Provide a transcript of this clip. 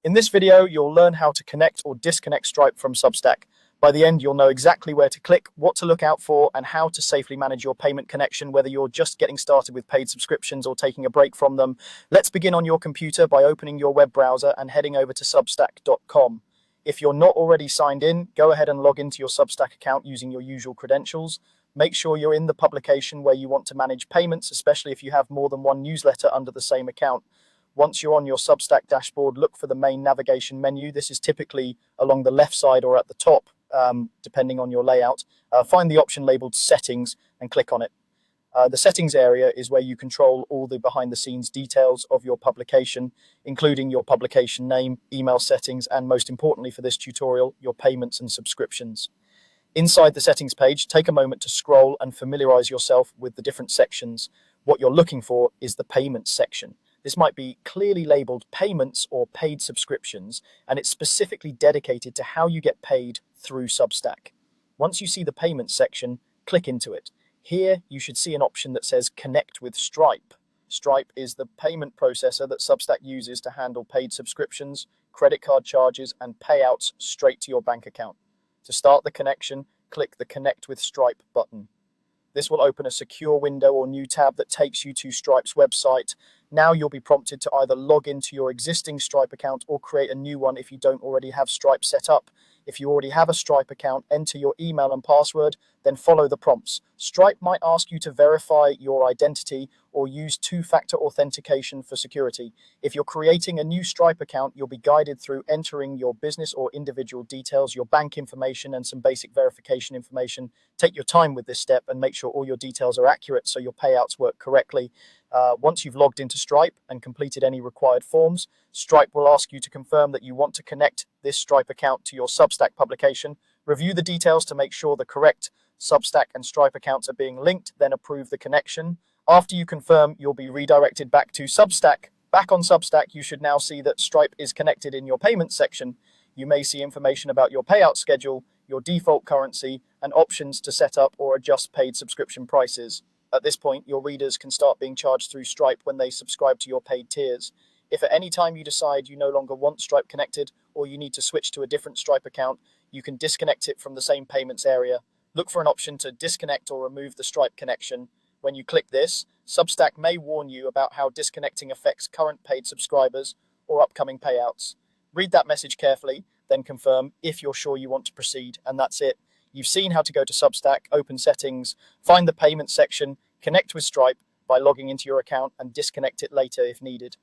In this video, you'll learn how to connect or disconnect Stripe from Substack. By the end, you'll know exactly where to click, what to look out for, and how to safely manage your payment connection, whether you're just getting started with paid subscriptions or taking a break from them. Let's begin on your computer by opening your web browser and heading over to substack.com. If you're not already signed in, go ahead and log into your Substack account using your usual credentials. Make sure you're in the publication where you want to manage payments, especially if you have more than one newsletter under the same account. Once you're on your Substack dashboard, look for the main navigation menu. This is typically along the left side or at the top, depending on your layout. Find the option labeled Settings and click on it. The Settings area is where you control all the behind-the-scenes details of your publication, including your publication name, email settings, and most importantly for this tutorial, your payments and subscriptions. Inside the settings page, take a moment to scroll and familiarize yourself with the different sections. What you're looking for is the Payments section. This might be clearly labeled Payments or Paid Subscriptions, and it's specifically dedicated to how you get paid through Substack. Once you see the Payments section, click into it. Here, you should see an option that says Connect with Stripe. Stripe is the payment processor that Substack uses to handle paid subscriptions, credit card charges, and payouts straight to your bank account. To start the connection, click the Connect with Stripe button. This will open a secure window or new tab that takes you to Stripe's website. Now you'll be prompted to either log into your existing Stripe account or create a new one if you don't already have Stripe set up. If you already have a Stripe account, enter your email and password, then follow the prompts. Stripe might ask you to verify your identity or use two-factor authentication for security. If you're creating a new Stripe account, you'll be guided through entering your business or individual details, your bank information, and some basic verification information. Take your time with this step and make sure all your details are accurate so your payouts work correctly. Once you've logged into Stripe and completed any required forms, Stripe will ask you to confirm that you want to connect this Stripe account to your Substack publication. Review the details to make sure the correct Substack and Stripe accounts are being linked, then approve the connection. After you confirm, you'll be redirected back to Substack. Back on Substack, you should now see that Stripe is connected in your payments section. You may see information about your payout schedule, your default currency, and options to set up or adjust paid subscription prices. At this point, your readers can start being charged through Stripe when they subscribe to your paid tiers. If at any time you decide you no longer want Stripe connected or you need to switch to a different Stripe account, you can disconnect it from the same payments area. Look for an option to disconnect or remove the Stripe connection. When you click this, Substack may warn you about how disconnecting affects current paid subscribers or upcoming payouts. Read that message carefully, then confirm if you're sure you want to proceed, and that's it. You've seen how to go to Substack, open settings, find the payment section, connect with Stripe by logging into your account and disconnect it later if needed.